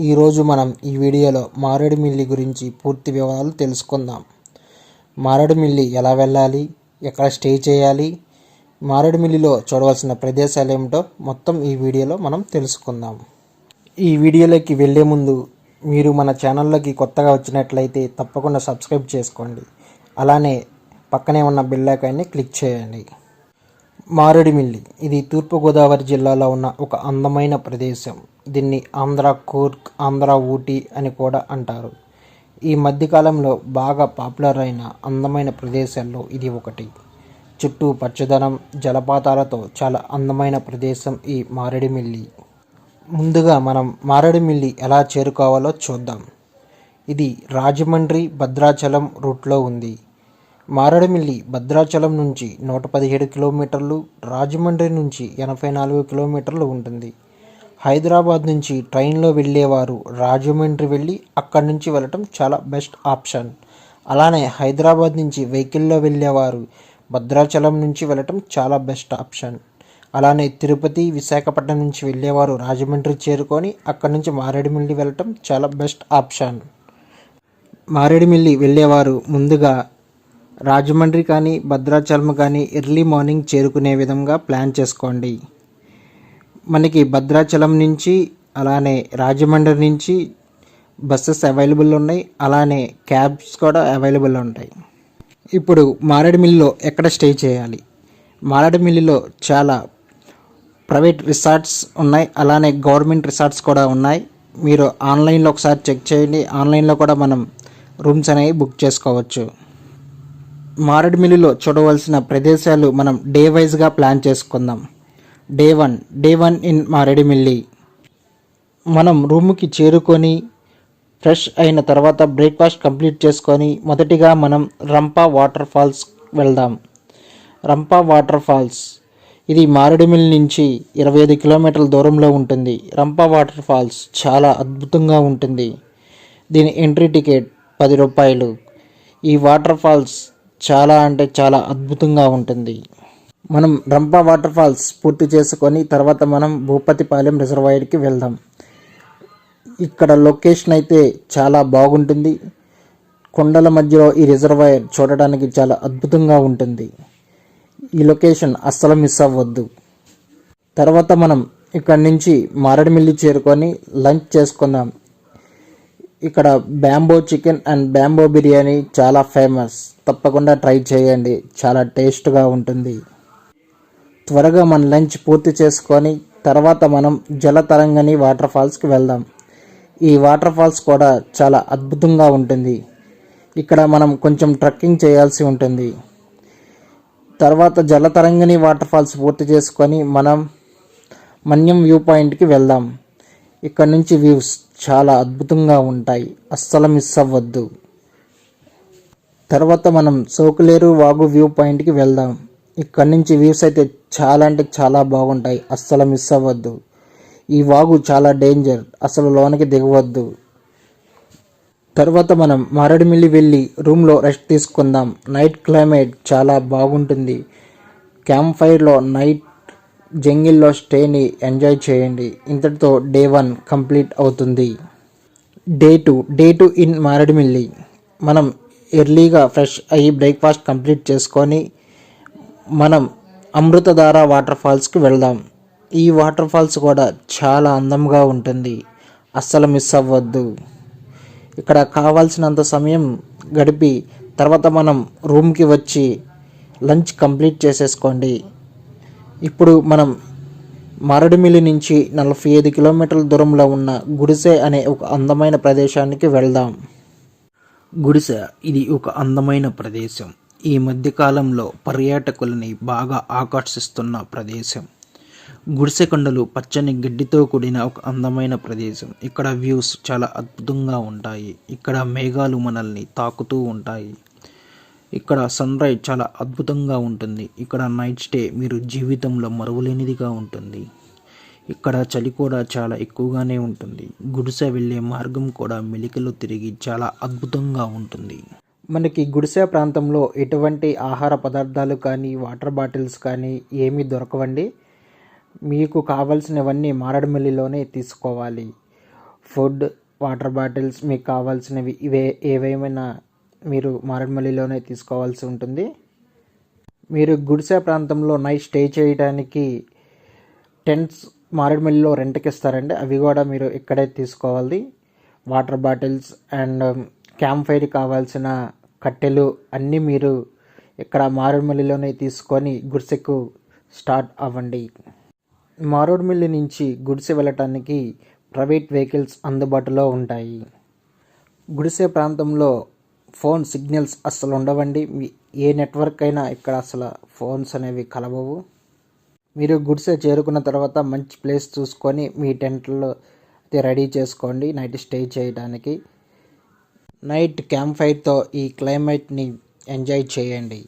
ఈరోజు మనం ఈ వీడియోలో మారేడుమిల్లి గురించి పూర్తి వివరాలు తెలుసుకుందాం. మారేడుమిల్లి ఎలా వెళ్ళాలి, ఎక్కడ స్టే చేయాలి, మారేడుమిల్లిలో చూడవలసిన ప్రదేశాలు ఏమిటో మొత్తం ఈ వీడియోలో మనం తెలుసుకుందాం. ఈ వీడియోలోకి వెళ్ళే ముందు మీరు మన ఛానల్లోకి కొత్తగా వచ్చినట్లయితే తప్పకుండా సబ్స్క్రైబ్ చేసుకోండి. అలానే పక్కనే ఉన్న బెల్ ఐకాన్ని క్లిక్ చేయండి. మారేడుమిల్లి ఇది తూర్పుగోదావరి జిల్లాలో ఉన్న ఒక అందమైన ప్రదేశం. దీన్ని ఆంధ్ర కూర్గ్, ఆంధ్ర ఊటీ అని కూడా అంటారు. ఈ మధ్యకాలంలో బాగా పాపులర్ అయిన అందమైన ప్రదేశాల్లో ఇది ఒకటి. చుట్టూ పచ్చదనం, జలపాతాలతో చాలా అందమైన ప్రదేశం ఈ మారేడుమిల్లి. ముందుగా మనం మారేడుమిల్లి ఎలా చేరుకోవాలో చూద్దాం. ఇది రాజమండ్రి భద్రాచలం రూట్లో ఉంది. మారేడుమిల్లి భద్రాచలం నుంచి 117 కిలోమీటర్లు, రాజమండ్రి నుంచి 84 కిలోమీటర్లు ఉంటుంది. హైదరాబాద్ నుంచి ట్రైన్లో వెళ్ళేవారు రాజమండ్రి వెళ్ళి అక్కడి నుంచి వెళ్ళటం చాలా బెస్ట్ ఆప్షన్. అలానే హైదరాబాద్ నుంచి వెహికల్లో వెళ్ళేవారు భద్రాచలం నుంచి వెళ్ళటం చాలా బెస్ట్ ఆప్షన్. అలానే తిరుపతి, విశాఖపట్నం నుంచి వెళ్ళేవారు రాజమండ్రి చేరుకొని అక్కడి నుంచి మారేడుమిల్లి వెళ్ళటం చాలా బెస్ట్ ఆప్షన్. మారేడుమిల్లి వెళ్ళేవారు ముందుగా రాజమండ్రి కానీ భద్రాచలం కానీ ఎర్లీ మార్నింగ్ చేరుకునే విధంగా ప్లాన్ చేసుకోండి. మనకి భద్రాచలం నుంచి అలానే రాజమండ్రి నుంచి బస్సెస్ అవైలబుల్ ఉన్నాయి, అలానే క్యాబ్స్ కూడా అవైలబుల్ ఉంటాయి. ఇప్పుడు మారేడుమిల్లిలో ఎక్కడ స్టే చేయాలి? మారేడుమిల్లిలో చాలా ప్రైవేట్ రిసార్ట్స్ ఉన్నాయి, అలానే గవర్నమెంట్ రిసార్ట్స్ కూడా ఉన్నాయి. మీరు ఆన్లైన్లో ఒకసారి చెక్ చేయండి. ఆన్లైన్లో కూడా మనం రూమ్స్ అనేవి బుక్ చేసుకోవచ్చు. మారేడుమిల్లిలో చూడవలసిన ప్రదేశాలు మనం డే వైజ్గా ప్లాన్ చేసుకుందాం. Day one in Maredumilli. మనం రూమ్కి చేరుకొని ఫ్రెష్ అయిన తర్వాత బ్రేక్ఫాస్ట్ కంప్లీట్ చేసుకొని మొదటిగా మనం రంపా వాటర్ ఫాల్స్ వెళ్దాం. రంపా వాటర్ ఫాల్స్ ఇది మారేడుమిల్లి నుంచి 25 కిలోమీటర్ల దూరంలో ఉంటుంది. రంపా వాటర్ ఫాల్స్ చాలా అద్భుతంగా ఉంటుంది. దీని ఎంట్రీ టికెట్ 10 రూపాయలు. ఈ వాటర్ ఫాల్స్ చాలా అంటే చాలా అద్భుతంగా ఉంటుంది. మనం రంపా వాటర్ ఫాల్స్ పూర్తి చేసుకొని తర్వాత మనం భూపతిపాలెం రిజర్వాయర్కి వెళ్దాం. ఇక్కడ లొకేషన్ అయితే చాలా బాగుంటుంది. కొండల మధ్యలో ఈ రిజర్వాయర్ చూడడానికి చాలా అద్భుతంగా ఉంటుంది. ఈ లొకేషన్ అస్సలు మిస్ అవ్వద్దు. తర్వాత మనం ఇక్కడ నుంచి మారేడుమిల్లి చేరుకొని లంచ్ చేసుకుందాం. ఇక్కడ bamboo chicken and bamboo biryani చాలా ఫేమస్. తప్పకుండా ట్రై చేయండి, చాలా టేస్ట్గా ఉంటుంది. త్వరగా మన లంచ్ పూర్తి చేసుకొని తర్వాత మనం జలతరంగిణి వాటర్ ఫాల్స్కి వెళ్దాం. ఈ వాటర్ ఫాల్స్ కూడా చాలా అద్భుతంగా ఉంటుంది. ఇక్కడ మనం కొంచెం ట్రెక్కింగ్ చేయాల్సి ఉంటుంది. తర్వాత జలతరంగిణి వాటర్ ఫాల్స్ పూర్తి చేసుకొని మనం మన్యం వ్యూ పాయింట్కి వెళ్దాం. ఇక్కడ నుంచి వ్యూస్ చాలా అద్భుతంగా ఉంటాయి, అస్సలు మిస్ అవ్వద్దు. తర్వాత మనం సోకులేరు వాగు వ్యూ పాయింట్కి వెళ్దాం. ఇక్కడ నుంచి వ్యూస్ అయితే చాలా అంటే చాలా బాగుంటాయి, అస్సలు మిస్ అవ్వద్దు. ఈ వాగు చాలా డేంజర్, అసలు లోనికి దిగవద్దు. తర్వాత మనం మారేడుమిల్లి వెళ్ళి రూమ్లో రెస్ట్ తీసుకుందాం. నైట్ క్లైమేట్ చాలా బాగుంటుంది. క్యాంప్ ఫైర్లో నైట్ జంగిల్లో స్టేని ఎంజాయ్ చేయండి. ఇంతటితో డే 1 కంప్లీట్ అవుతుంది. Day two in Maredumilli. మనం ఎర్లీగా ఫ్రెష్ అయ్యి బ్రేక్ఫాస్ట్ కంప్లీట్ చేసుకొని మనం అమృతధార వాటర్ ఫాల్స్కి వెళ్దాం. ఈ వాటర్ ఫాల్స్ కూడా చాలా అందంగా ఉంటుంది, అస్సలు మిస్ అవ్వద్దు. ఇక్కడ కావాల్సినంత సమయం గడిపి తర్వాత మనం రూమ్కి వచ్చి లంచ్ కంప్లీట్ చేసేసుకోండి. ఇప్పుడు మనం మారేడుమిల్లి నుంచి 45 కిలోమీటర్ల దూరంలో ఉన్న గుడిసె అనే ఒక అందమైన ప్రదేశానికి వెళ్దాం. గుడిసె ఇది ఒక అందమైన ప్రదేశం. ఈ మధ్యకాలంలో పర్యాటకులని బాగా ఆకర్షిస్తున్న ప్రదేశం. గుడిసె కొండలు పచ్చని గడ్డితో కూడిన ఒక అందమైన ప్రదేశం. ఇక్కడ వ్యూస్ చాలా అద్భుతంగా ఉంటాయి. ఇక్కడ మేఘాలు మనల్ని తాకుతూ ఉంటాయి. ఇక్కడ సన్ రైజ్ చాలా అద్భుతంగా ఉంటుంది. ఇక్కడ నైట్ స్టే మీరు జీవితంలో మరువలేనిదిగా ఉంటుంది. ఇక్కడ చలి కూడా చాలా ఎక్కువగానే ఉంటుంది. గుడిసె వెళ్ళే మార్గం కూడా మెలికలు తిరిగి చాలా అద్భుతంగా ఉంటుంది. మనకి గుడిసె ప్రాంతంలో ఎటువంటి ఆహార పదార్థాలు కానీ వాటర్ బాటిల్స్ కానీ ఏమీ దొరకవండి. మీకు కావాల్సినవన్నీ మారేడుమిల్లిలోనే తీసుకోవాలి. ఫుడ్, వాటర్ బాటిల్స్ మీకు కావాల్సినవి ఏవేమైనా మీరు మారేడుమల్లిలోనే తీసుకోవాల్సి ఉంటుంది. మీరు గుడిసె ప్రాంతంలో నైట్ స్టే చేయడానికి టెంట్స్ మారేడుమల్లిలో రెంట్కి ఇస్తారండి. అవి కూడా మీరు ఇక్కడే తీసుకోవాలి. Water bottles and camp fire కావాల్సిన కట్టెలు అన్నీ మీరు ఇక్కడ మారేడుమల్లిలోనే తీసుకొని గుడిసెకు స్టార్ట్ అవ్వండి. మారేడుమల్లి నుంచి గుడిసె వెళ్ళటానికి ప్రైవేట్ వెహికల్స్ అందుబాటులో ఉంటాయి. గుడిసె ప్రాంతంలో ఫోన్ సిగ్నల్స్ అస్సలు ఉండవండి. ఏ నెట్వర్క్ అయినా ఇక్కడ అసలు ఫోన్స్ అనేవి కలవవు. మీరు గుడిసె చేరుకున్న తర్వాత మంచి ప్లేస్ చూసుకొని మీ టెంట్లో అయితే రెడీ చేసుకోండి నైట్ స్టే చేయడానికి. నైట్ క్యాంప్ ఫైర్తో ఈ క్లైమేట్ని ఎంజాయ్ చేయండి.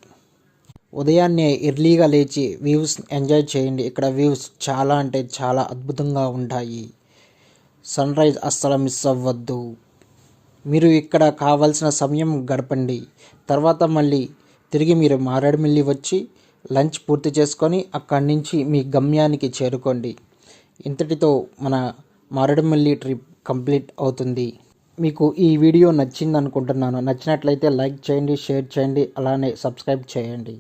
ఉదయాన్నే ఎర్లీగా లేచి వ్యూస్ ఎంజాయ్ చేయండి. ఇక్కడ వ్యూస్ చాలా అంటే చాలా అద్భుతంగా ఉంటాయి. సన్ రైజ్ అస్సలు మిస్ అవ్వద్దు. మీరు ఇక్కడ కావాల్సిన సమయం గడపండి. తర్వాత మళ్ళీ తిరిగి మీరు మారేడుమిల్లి వచ్చి లంచ్ పూర్తి చేసుకొని అక్కడి నుంచి మీ గమ్యానికి చేరుకోండి. ఇంతటితో మన మారేడుమిల్లి ట్రిప్ కంప్లీట్ అవుతుంది. మీకు ఈ వీడియో నచ్చింది అనుకుంటున్నాను. నచ్చినట్లయితే లైక్ చేయండి, షేర్ చేయండి, అలానే సబ్స్క్రైబ్ చేయండి.